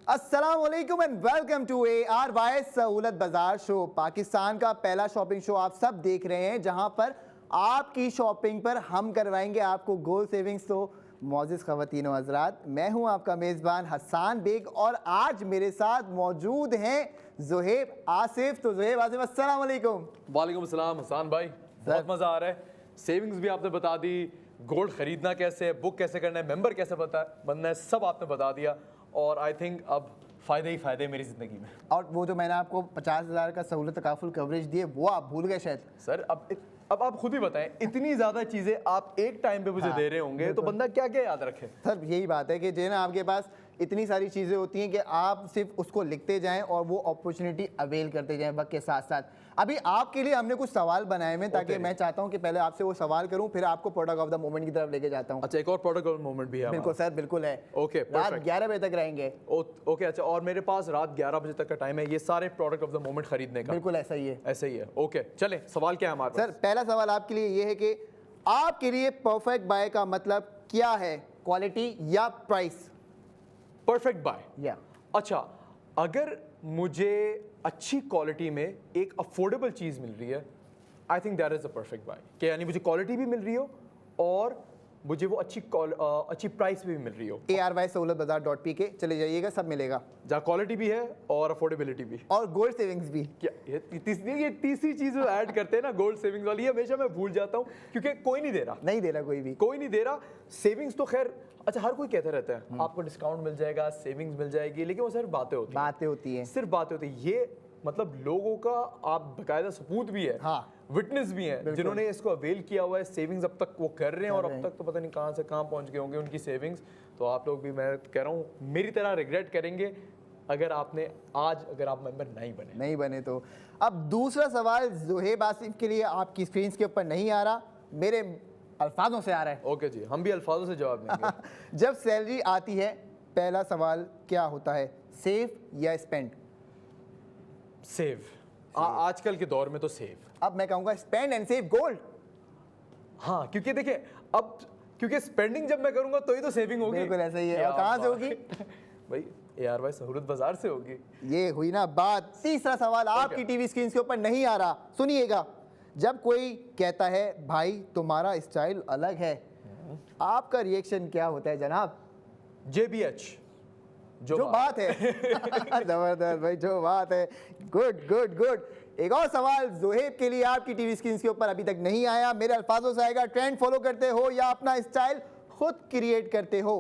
अस्सलाम वालेकुम and welcome to ARY सहूलत बाजार शो। पाकिस्तान का पहला शॉपिंग शो आप सब देख रहे हैं, जहां पर आपकी शॉपिंग पर हम करवाएंगे आपको गोल्ड सेविंग्स। तो मौजूद ख़वातीन व हज़रात, मैं हूं आपका मेज़बान हसन बेग और आज मेरे साथ मौजूद हैं ज़ुहैब आसिफ। तो ज़ुहैब आसिफ, अस्सलाम वालेकुम। वालेकुम सलाम हसन भाई, बहुत मज़ा आ रहा है। सेविंग्स भी आपने बता दी, गोल्ड खरीदना कैसे है, बुक कैसे करना है, मेंबर कैसे बनना है, सब आपने बता दिया। और आई थिंक अब फ़ायदे ही फ़ायदे मेरी ज़िंदगी में। और वो जो मैंने आपको 50,000 का सहूलत तकाफुल कवरेज दिए वो आप भूल गए शायद। सर अब आप खुद ही बताएं, इतनी ज़्यादा चीज़ें आप एक टाइम पे मुझे दे रहे होंगे तो बंदा क्या क्या याद रखे। सर यही बात है कि जो है ना, आपके पास इतनी सारी चीज़ें होती हैं कि आप सिर्फ उसको लिखते जाएं और वो अपॉर्चुनिटी अवेल करते जाएं वक्त के साथ साथ। अभी आपके लिए हमने कुछ सवाल बनाए हैं ताकि मैं चाहता हूं कि पहले आपसे वो सवाल करूं, फिर आपको प्रोडक्ट ऑफ द मोमेंट की तरफ लेके जाता हूं। अच्छा, एक और प्रोडक्ट ऑफ द मोमेंट भी है? बिल्कुल सर, बिल्कुल है। ओके, रात 11 बजे तक रहेंगे। ओके, अच्छा, और मेरे पास रात 11 बजे तक का टाइम है ये सारे प्रोडक्ट ऑफ द मोमेंट खरीदने का? बिल्कुल ऐसा ही है। ऐसा ही है। ओके, चले, सवाल क्या है हमारे सर? पहला सवाल आपके लिए ये है कि आपके लिए परफेक्ट बाय का मतलब क्या है, क्वालिटी या प्राइस? परफेक्ट बाय या अच्छा, अगर मुझे अच्छी क्वालिटी में एक अफोर्डेबल चीज़ मिल रही है, I think that is a perfect buy. कि यानी मुझे क्वालिटी भी मिल रही हो और मुझे वो अच्छी प्राइस भी मिल रही हो। ARY सहूलतबाजार.pk चले जाइएगा, सब मिलेगा, जहाँ क्वालिटी भी है और अफोर्डेबिलिटी भी और गोल्ड सेविंग्स भी। क्या ये तीसरी चीज़ जो ऐड करते हैं ना, गोल्ड सेविंग्स वाली, हमेशा मैं भूल जाता हूँ क्योंकि कोई नहीं दे रहा। नहीं दे रहा कोई नहीं दे रहा। सेविंग्स तो खैर अच्छा, हर कोई कहता रहता है आपको डिस्काउंट मिल जाएगा, सेविंग्स मिल जाएगी, लेकिन वो सिर्फ बातें होती हैं। सिर्फ बातें होती हैं। ये मतलब लोगों का आप बकायदा सबूत भी है, हाँ, विटनेस भी हैं जिन्होंने इसको अवेल किया हुआ है। सेविंग्स अब तक वो कर रहे हैं और अब तक तो पता नहीं कहाँ से कहाँ पहुँच गए होंगे उनकी सेविंग्स। तो आप लोग भी, मैं कह रहा हूँ, मेरी तरह रिग्रेट करेंगे अगर आप मेंबर नहीं बने तो। अब दूसरा सवाल ज़ुहैब आसिफ के लिए आपकी स्क्रीन के ऊपर नहीं आ रहा, मेरे अल्फाजों से आ रहा है। ओके जी, हम भी अल्फाजों से जवाब देंगे। जब सैलरी आती है, पहला सवाल क्या होता है, सेव या स्पेंड? सेव। आजकल के दौर में तो सेव। अब मैं कहूँगा स्पेंड एंड सेव गोल्ड। हाँ, क्योंकि देखिए अब क्योंकि स्पेंडिंग जब मैं करूंगा तो ही तो सेविंग होगी। बिल्कुल ऐसा ही है। और कहाँ से होगी? भाई ARY सहूलत बाजार से होगी। ये हुई ना बात। तीसरा सवाल आपकी टीवी स्क्रीन के ऊपर नहीं आ रहा, सुनिएगा। जब कोई कहता है भाई तुम्हारा स्टाइल अलग है, आपका रिएक्शन क्या होता है जनाब? JBH, जो बात है। जबरदस्त भाई, जो बात है। Good good good. एक और सवाल ज़ुहैब के लिए आपकी टीवी स्क्रीन के ऊपर अभी तक नहीं आया, मेरे अल्फाजों से आएगा। ट्रेंड फॉलो करते हो या अपना स्टाइल खुद क्रिएट करते हो?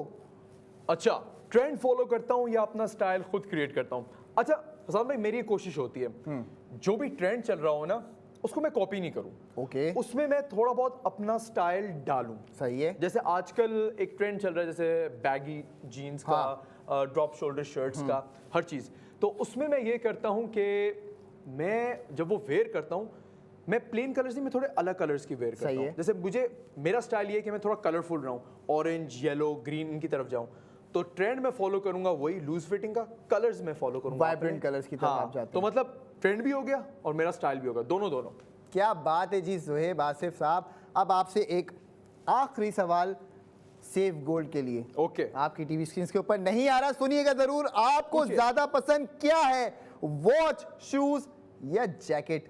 अच्छा, ट्रेंड फॉलो करता हूँ या अपना स्टाइल खुद क्रिएट करता हूँ? अच्छा हसन भाई, मेरी कोशिश होती है जो भी ट्रेंड चल रहा हो ना, उसको मैं कॉपी नहीं करूं। ओके। उसमें मैं थोड़ा बहुत अपना स्टाइल डालूं। सही है। जैसे आजकल एक ट्रेंड चल रहा है, जैसे बैगी जीन्स का, ड्रॉप शोल्डर शर्ट्स का, हर चीज़। तो उसमें मैं ये करता हूं कि मैं जब वो वेयर करता हूं, मैं प्लेन कलर्स नहीं, मैं थोड़े अलग कलर्स की वेयर करता हूं। जैसे मेरा स्टाइल ये है कि मैं थोड़ा कलरफुल रहूं, ऑरेंज, येलो, ग्रीन, इनकी तरफ जाऊं। तो ट्रेंड में फॉलो करूंगा वही लूज फिटिंग का, कलर्स में फॉलो करूंगा वाइब्रेंट कलर्स की तरफ आप जाते हैं। तो मतलब ट्रेंड भी हो गया और मेरा स्टाइल भी हो गया, दोनों। क्या बात है जी ज़ुहैब आसिफ साहब। अब आपसे एक आखिरी सवाल सेव गोल्ड के लिए। ओके। आपकी टीवी स्क्रीन के ऊपर नहीं आ रहा, सुनिएगा जरूर। आपको ज्यादा पसंद क्या है, वॉच, शूज या जैकेट?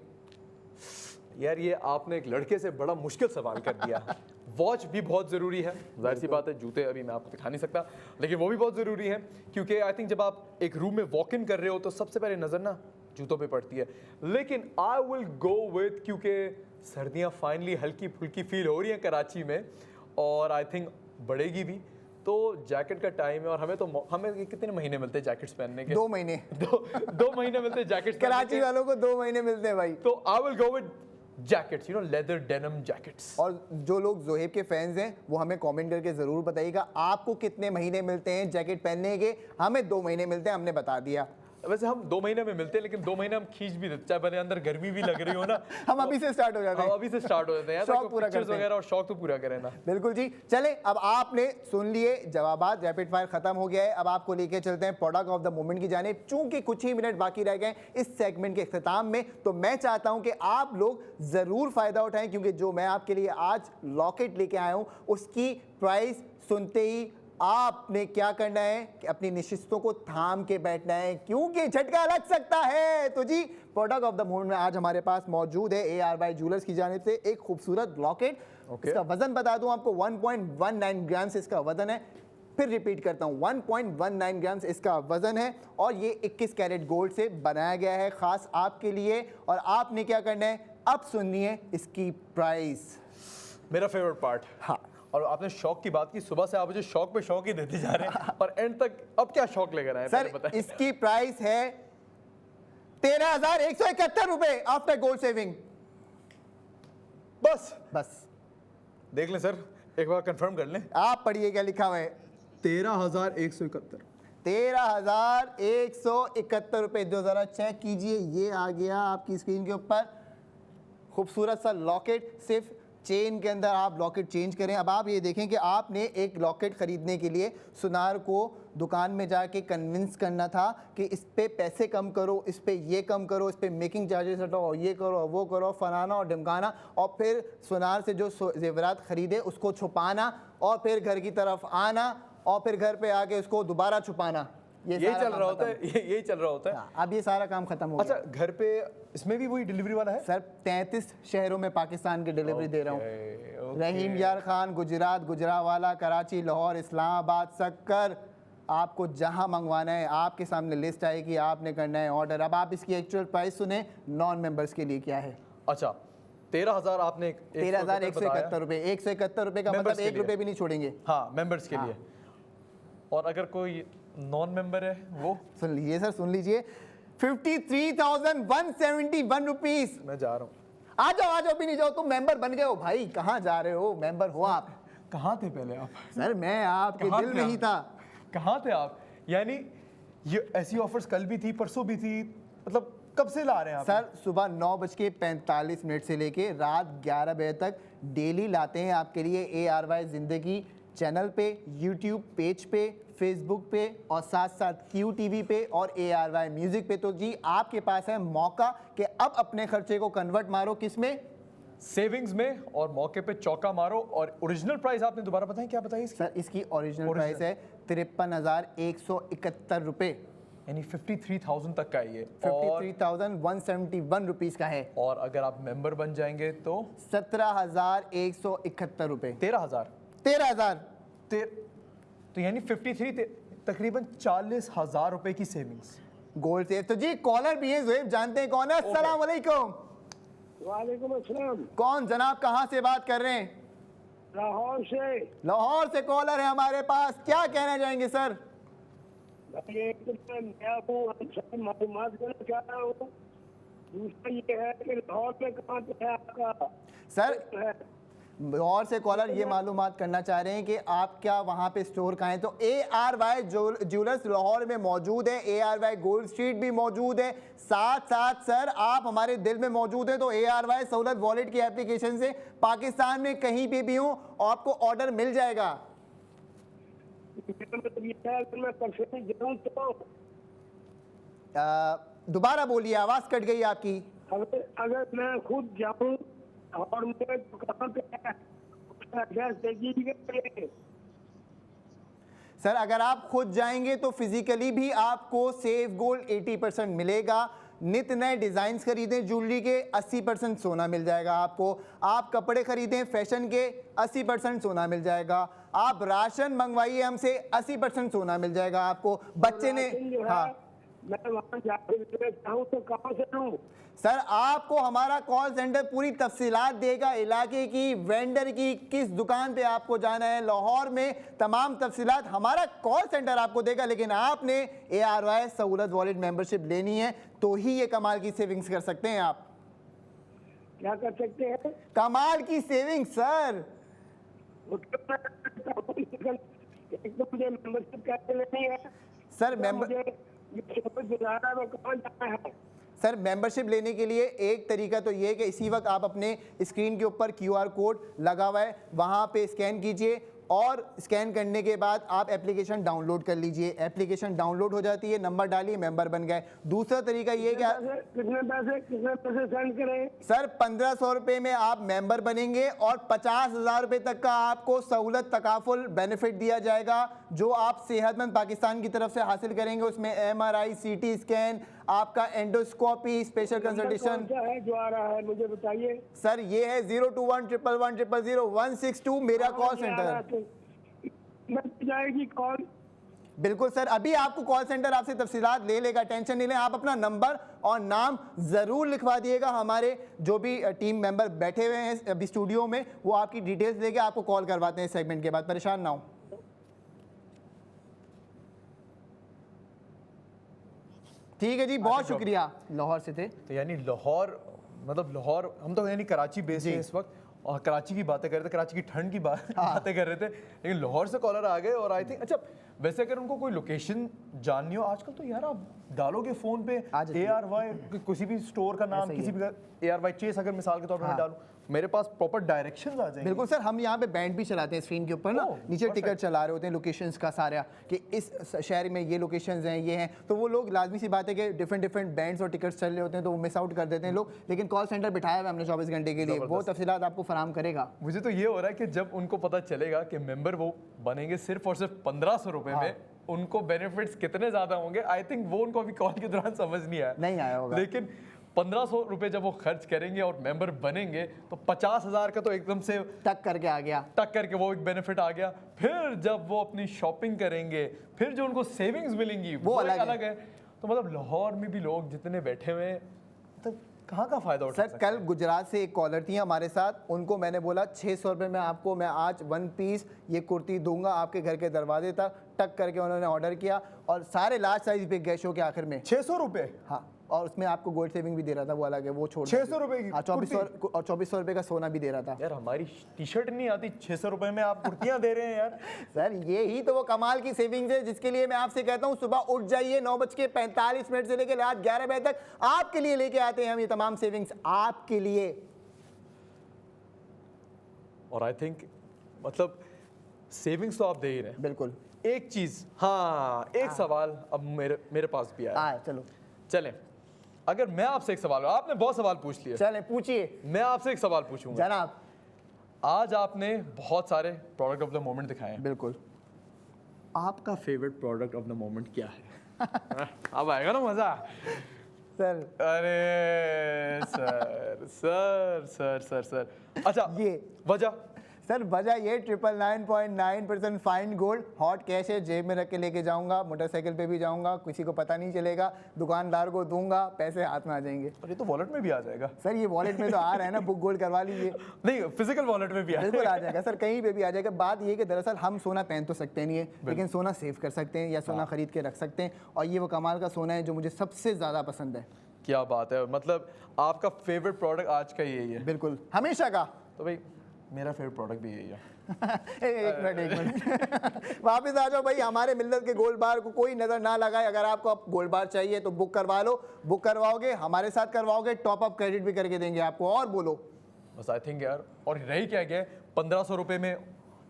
यार ये आपने एक लड़के से बड़ा मुश्किल सवाल कर दिया। वॉच भी बहुत ज़रूरी है, जाहिर सी बात है। जूते अभी मैं आपको दिखा नहीं सकता, लेकिन वो भी बहुत ज़रूरी है क्योंकि आई थिंक जब आप एक रूम में वॉक इन कर रहे हो तो सबसे पहले नज़र ना जूतों पे पड़ती है। लेकिन आई विल गो विद, क्योंकि सर्दियाँ फाइनली हल्की फुल्की फील हो रही हैं कराची में और आई थिंक बढ़ेगी भी, तो जैकेट का टाइम है। और हमें कितने महीने मिलते हैं जैकेट्स पहनने के? 2 महीने। दो महीने मिलते हैं जैकेट्स। कराची वालों को 2 महीने मिलते हैं भाई। तो I will go with jackets, leather denim jackets. और जो लोग ज़ुहैब के फैंस हैं वो हमें कमेंट करके ज़रूर बताइएगा आपको कितने महीने मिलते हैं जैकेट पहनने के। हमें 2 महीने मिलते हैं, हमने बता दिया। वैसे हम 2 महीने में मिलते हैं, लेकिन 2 महीने हम खींच भी देते, चाहे भले अंदर गर्मी भी लग रही हो ना। हम अभी से स्टार्ट हो जाते हैं। हम अभी से स्टार्ट हो जाते हैं, शौक पूरा करते हैं वगैरह, और शौक तो पूरा करें ना। बिल्कुल जी। चले, अब आपने सुन लिए जवाबात, रैपिड फायर खत्म हो गया है। अब आपको लेके चलते हैं प्रोडक्ट ऑफ द मोमेंट की जानिब। चूंकि कुछ ही मिनट बाकी रह गए इस सेगमेंट के इख्तिताम में, तो मैं चाहता हूं कि आप लोग जरूर फायदा उठाएं, क्योंकि जो मैं आपके लिए आज लॉकेट लेके आया हूं उसकी प्राइस सुनते ही आपने क्या करना है कि अपनी निशिस्तों को थाम के बैठना है, क्योंकि झटका लग सकता है। तो जी, प्रोडक्ट ऑफ द मूड में आज हमारे पास मौजूद है ARY ज्वेलर्स की जानिब से एक खूबसूरत लॉकेट। इसका वजन बता दूं आपको, 1.19 ग्राम्स इसका वजन है। फिर रिपीट करता हूं, 1.19 ग्राम्स इसका वजन है और ये 21 कैरेट गोल्ड से बनाया गया है खास आपके लिए। और आपने क्या करना है, अब सुनिए इसकी प्राइस। मेरा फेवरेट पार्ट। हाँ, और आपने शौक की बात की, सुबह से आप मुझे शौक पे शौक ही देते जा रहे हैं और एंड तक अब क्या शौक लेकर आए सर बताइए। इसकी प्राइस है 13,171 रुपए आफ्टर गोल्ड सेविंग। बस देख लें सर, एक बार कंफर्म कर लें। आप पढ़िए क्या लिखा हुआ है। 13,171। 13,171 रुपए। जो जरा चेक कीजिए, ये आ गया आपकी स्क्रीन के ऊपर खूबसूरत सा लॉकेट। सिर्फ चेन के अंदर आप लॉकेट चेंज करें। अब आप ये देखें कि आपने एक लॉकेट ख़रीदने के लिए सुनार को दुकान में जाके कन्विंस करना था कि इस पे पैसे कम करो, इस पे ये कम करो, इस पे मेकिंग चार्जेस हटाओ, ये करो वो करो, फलाना और ढिमकाना, और फिर सुनार से जो जेवरात ख़रीदे उसको छुपाना और फिर घर की तरफ आना और फिर घर पे आके उसको दोबारा छुपाना। ये चल रहा होता है, यही चल रहा होता है। अब ये सारा काम खत्म हो गया। अच्छा, घर पे इसमें भी वही डिलीवरी वाला है सर 33 शहरों में पाकिस्तान की डिलीवरी दे रहा हूँ। रहीम यार खान, गुजरात, गुजरावाला, कराची, लाहौर, इस्लामाबाद, सक्कर, आपको जहां मंगवाना है आपके सामने लिस्ट आएगी, आपने करना है ऑर्डर। अब आप इसकी एक्चुअल प्राइस सुने नॉन मेंबर्स के लिए क्या है। अच्छा, 13,000 आपने 13,171 रुपए। 171 रुपए का मतलब 1 रुपए भी नहीं छोड़ेंगे। हाँ, मेंबर्स के लिए। और अगर कोई नॉन मेंबर है वो सुन लीजिए सर, सुन लीजिए, 53,171 रुपीज। मैं जा रहा हूँ। आ जाओ भी नहीं जाओ, तुम मेंबर बन गए हो भाई। कहाँ जा रहे हो, मेंबर हो आप। कहाँ थे पहले आप? सर मैं आपके कहाँ दिल थे में आप? ही था। कहाँ थे आप? यानी ये ऐसी ऑफर्स कल भी थी, परसों भी थी, मतलब कब से ला रहे हैं आप? सर सुबह 9:45 से लेके रात 11 बजे तक डेली लाते हैं आपके लिए ARY जिंदगी चैनल पे, यूट्यूब पेज पे, फेसबुक पे और साथ साथ QTV पे और ARY म्यूजिक पे। तो जी आपके पास है मौका कि अब अपने खर्चे को कन्वर्ट मारो किस में, सेविंग्स में, और मौके पे चौका मारो। और ओरिजिनल प्राइस आपने दोबारा बताएं, क्या बताइए इसकी? सर इसकी ओरिजिनल प्राइस है 53,171 रुपए। यानी 53,000 तक का है ये। 53,171 रुपीज का है। और अगर आप मेंबर बन जाएंगे तो 17,171 रुपए। 13,000। 13,000। तो यानी 53 तकरीबन 40,000 रुपए की सेविंग्स। Gold save. तो जी कॉलर भी है, ज़ुहैब जानते हैं कौन है। अस्सलाम वालेकुम। वालेकुम अस्सलाम। कौन जनाब, कहाँ से बात कर रहे हैं? लाहौर से। लाहौर से कॉलर है हमारे पास, क्या कहना चाहेंगे सर? भाई एक तो मैं हूँ, आपसे मालूमात देना चाह रहा हूँ। दूसरा ये है कि लाहौर में कहाँ पे है आपका सर है? लाहौर से कॉलर ये मालूमात करना चाह रहे हैं कि आप क्या वहाँ पे स्टोर कहाँ है। तो ARY ज्वेलर्स लाहौर में मौजूद है, ARY गोल्ड स्ट्रीट भी मौजूद है, साथ साथ सर आप हमारे दिल में मौजूद है। तो ARY सहूलत वॉलेट की एप्लीकेशन से पाकिस्तान में कहीं पे भी हो आपको ऑर्डर मिल जाएगा। मतलब ये है कि मैं परसों जाऊँ तो दोबारा बोलिए, आवाज़ कट गई आपकी। अगर मैं खुद जाऊँ और मुझे तो कहाँ पे है उसका एड्रेस दे दीजिए। सर अगर आप खुद जाएंगे तो फिजिकली भी आपको सेफ गोल्ड 80% मिलेगा। नित नए डिज़ाइंस खरीदें ज्वेलरी के, 80% सोना मिल जाएगा आपको। आप कपड़े खरीदें फैशन के, 80% सोना मिल जाएगा। आप राशन मंगवाइए हमसे, 80% सोना मिल जाएगा आपको। बच्चे ने हाँ मैं वहाँ जाकर चाहूँ तो कहाँ से लूँ? सर आपको हमारा कॉल सेंटर पूरी तफसीलात देगा, इलाके की, वेंडर की, किस दुकान पे आपको जाना है। लाहौर में तमाम तफसीलात हमारा कॉल सेंटर आपको देगा। लेकिन आपने ARY सहूलत वॉलेट मेंबरशिप लेनी है तो ही ये कमाल की सेविंग्स कर सकते हैं आप। क्या कर सकते हैं? कमाल की सेविंग सर। एक तो मुझे मेंबरशिप कैसे लेनी है सर मुझे ये समझ नहीं आ रहा है कहाँ जाना है। सर मेंबरशिप लेने के लिए एक तरीका तो ये है कि इसी वक्त आप अपने स्क्रीन के ऊपर QR कोड लगा हुआ है, वहाँ पे स्कैन कीजिए और स्कैन करने के बाद आप एप्लीकेशन डाउनलोड कर लीजिए। एप्लीकेशन डाउनलोड हो जाती है, नंबर डालिए, मेंबर बन गए। दूसरा तरीका ये कि कितने पैसे सेंड करें? सर 1500 रुपये में आप मेंबर बनेंगे और 50,000 रुपये तक का आपको सहूलत तकाफुल बेनिफिट दिया जाएगा जो आप सेहतमंद पाकिस्तान की तरफ से हासिल करेंगे। उसमें MRI, CT स्कैन, आपका एंडोस्कोपी, स्पेशल कंसल्टेशन। क्या है जो आ रहा है मुझे बताइए। सर ये है 02111000162 मेरा कॉल सेंटर। जाएगी कॉल। बिल्कुल सर, अभी आपको कॉल सेंटर आपसे तफसीलात ले लेगा, टेंशन नहीं लें। आप अपना नंबर और नाम ज़रूर लिखवा दिएगा। हमारे जो भी टीम मेंबर बैठे हुए हैं अभी स्टूडियो में, वो आपकी डिटेल्स लेके आपको कॉल करवाते हैं सेगमेंट के बाद, परेशान ना हो। ठीक है जी, बहुत शुक्रिया। लाहौर से थे। तो यानी लाहौर, मतलब लाहौर, हम तो यानी कराची बेस्ड है इस वक्त, और कराची की बातें कर रहे थे, कराची की ठंड की बातें कर रहे थे, लेकिन लाहौर से कॉलर आ गए। और आई थिंक अच्छा, वैसे अगर उनको कोई लोकेशन जाननी हो आजकल तो यार आप डालोगे फ़ोन पे ARY, किसी भी स्टोर का नाम, किसी भी ARY चेस अगर मिसाल के तौर पर मैं डालूं, मेरे पास प्रॉपर डायरेक्शंस आ जाएंगे। बिल्कुल सर, हम यहाँ पे बैंड भी चलाते हैं स्क्रीन के ऊपर ना, नीचे टिकट चला रहे होते हैं लोकेशंस का सारा, कि इस शहर में ये लोकेशंस हैं, ये हैं, तो वो लोग लाजमी सी बात है कि डिफरेंट बैंड्स और टिकट्स चल रहे होते हैं तो वो मिस आउट कर देते हैं लोग। लेकिन कॉल सेंटर बिठाया हुआ हमने 24 घंटे के लिए, वो तफसीलात आपको फराहम करेगा। मुझे तो ये हो रहा है कि जब उनको पता चलेगा कि मेंबर वो बनेंगे सिर्फ और सिर्फ 1500 रुपए में, उनको बेनिफिट्स कितने ज्यादा होंगे, आई थिंक वो उनको अभी कॉल के दौरान समझ नहीं आया होगा। लेकिन 1500 रुपए जब वो खर्च करेंगे और मेंबर बनेंगे तो 50,000 का तो एकदम से टक करके आ गया, टक करके वो एक बेनिफिट आ गया। फिर जब वो अपनी शॉपिंग करेंगे, फिर जो उनको सेविंग्स मिलेंगी वो अलग है। तो मतलब लाहौर में भी लोग जितने बैठे हुए हैं, मतलब कहाँ का फायदा उठा सकते हैं। कल गुजरात से एक कॉलर थी हमारे साथ, उनको मैंने बोला 600 रुपये में आपको मैं आज 1 पीस ये कुर्ती दूंगा आपके घर के दरवाजे तक। टक करके उन्होंने ऑर्डर किया और सारे लार्ज साइज बिक गए शो के आखिर में। 600 रुपए? हाँ, और उसमें आपको गोल्ड सेविंग भी दे रहा था, वो अलग है, वो छोड़ 600 रुपए की? हाँ, 2400 रुपये का सोना भी दे रहा था। यार हमारी टी शर्ट नहीं आती, 600 रुपए में आप कुर्तियां दे रहे हैं यार। सर ये ही तो वो कमाल की सेविंग्स है जिसके लिए मैं आपसे कहता हूँ सुबह उठ जाइए 9:45 से लेकर रात 11 बजे तक आपके लिए लेके आते हैं हम ये तमाम सेविंग्स आपके लिए। और आई थिंक मतलब सेविंग्स तो आप दे ही रहे हैं। बिल्कुल। एक चीज, हाँ, एक सवाल अब मेरे पास भी आया। चलो चलें, अगर मैं आपसे एक सवाल, आपने बहुत सवाल पूछ लिए, चलें पूछिए। मैं आपसे एक सवाल पूछूंगा जनाब। आज आपने बहुत सारे प्रोडक्ट ऑफ द मोमेंट दिखाए हैं, बिल्कुल। आपका favourite product of the moment क्या है? अब आएगा ना मजा। सर अरे sir sir sir sir sir अच्छा, ये वजह? सर वजह ये 999.9% फाइन गोल्ड हॉट कैश है, जेब में रख के लेके जाऊंगा, मोटरसाइकिल पे भी जाऊंगा, किसी को पता नहीं चलेगा, दुकानदार को दूंगा, पैसे हाथ में आ जाएंगे। और ये तो वॉलेट में भी आ जाएगा। सर ये वॉलेट में तो आ रहा है ना, बुक गोल्ड करवा लीजिए। नहीं, फिजिकल वॉलेट में भी बिल्कुल आ जाएगा सर, कहीं पे भी आ जाएगा। बात ये कि दरअसल हम सोना पहन तो सकते नहीं है, लेकिन सोना सेव कर सकते हैं या सोना खरीद के रख सकते हैं, और ये वो कमाल का सोना है जो मुझे सबसे ज़्यादा पसंद है। क्या बात है, मतलब आपका फेवरेट प्रोडक्ट आज का यही है? बिल्कुल, हमेशा का। तो भाई मेरा फेवरेट प्रोडक्ट भी यही है। एक मिनट वापस आ जाओ भाई, हमारे मिल्लत के गोल्ड बार को कोई नज़र ना लगाए। अगर आपको अब गोल्ड बार चाहिए तो बुक करवा लो, बुक करवाओगे हमारे साथ करवाओगे, टॉप अप क्रेडिट भी करके देंगे आपको। और बोलो बस, आई थिंक यार, और रही क्या गया, 1500 रुपये में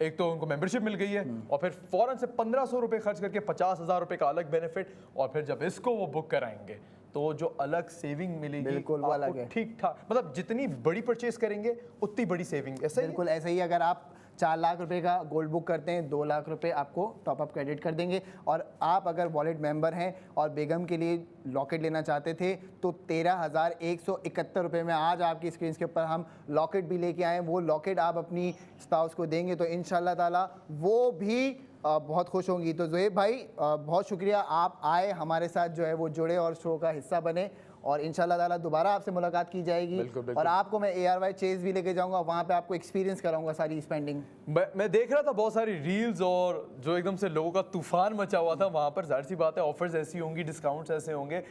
एक तो उनको मेंबरशिप मिल गई है, और फिर फौरन से 1500 रुपये खर्च करके 50,000 रुपये का अलग बेनिफिट, और फिर जब इसको वो बुक कराएंगे तो जो अलग सेविंग मिलेगी बिल्कुल वो अलग है। ठीक ठाक, मतलब जितनी बड़ी परचेज करेंगे उतनी बड़ी सेविंग। ऐसे बिल्कुल ऐसे ही, अगर आप 4 लाख रुपए का गोल्ड बुक करते हैं, 2 लाख रुपए आपको टॉप अप क्रेडिट कर देंगे। और आप अगर वॉलेट मेंबर हैं और बेगम के लिए लॉकेट लेना चाहते थे तो 13,171 रुपये में आज आपकी स्क्रीन के ऊपर हम लॉकेट भी लेके आए। वो लॉकेट आप अपनी स्पाउस को देंगे तो इंशाल्लाह ताला वो भी बहुत खुश होंगी। तो ज़ोएब भाई बहुत शुक्रिया, आप आए हमारे साथ जो है वो जुड़े और शो का हिस्सा बने, और इंशाल्लाह ताला दोबारा आपसे मुलाकात की जाएगी। बिल्कुल। और आपको मैं ARY चेज भी लेके जाऊंगा, वहाँ पे आपको एक्सपीरियंस कराऊंगा सारी स्पेंडिंग। मैं देख रहा था बहुत सारी रील्स और जो एकदम से लोगों का तूफान मचा हुआ था वहाँ पर। जाहिर सी बात है ऑफर्स ऐसी होंगी, डिस्काउंट्स ऐसे होंगे,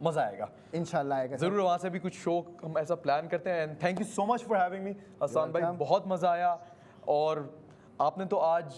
मज़ा आएगा इंशाल्लाह आएगा। ज़रूर वहाँ से भी कुछ शो हम ऐसा प्लान करते हैं। And thank you so much for having me Hasan भाई, बहुत मज़ा आया। और आपने तो आज,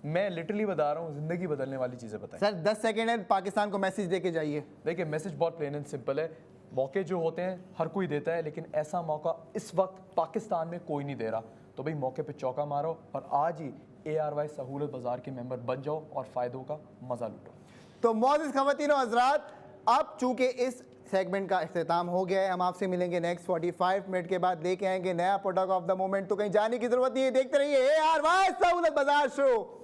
मैं लिटरली बता रहा हूँ, ज़िंदगी बदलने वाली चीज़ें बताई। सर 10 सेकेंड है, पाकिस्तान को मैसेज दे के जाइए। देखिए मैसेज बहुत प्लेन एंड सिंपल है, मौके जो होते हैं हर कोई देता है, लेकिन ऐसा मौका इस वक्त पाकिस्तान में कोई नहीं दे रहा। तो भाई मौके पे चौका मारो और आज ही ARY सहूलत बाजार के मेंबर बन जाओ और फायदों का मजा लूटो। तो मौजूद खवातीन और हजरात, अब चूंकि इस सेगमेंट का इख्तिताम हो गया है, हम आपसे मिलेंगे नेक्स्ट 45 मिनट के बाद, लेके आएंगे नया प्रोडक्ट ऑफ द मोमेंट। तो कहीं जाने की जरूरत नहीं है, देखते रहिए ARY सहूलत बाजार शो।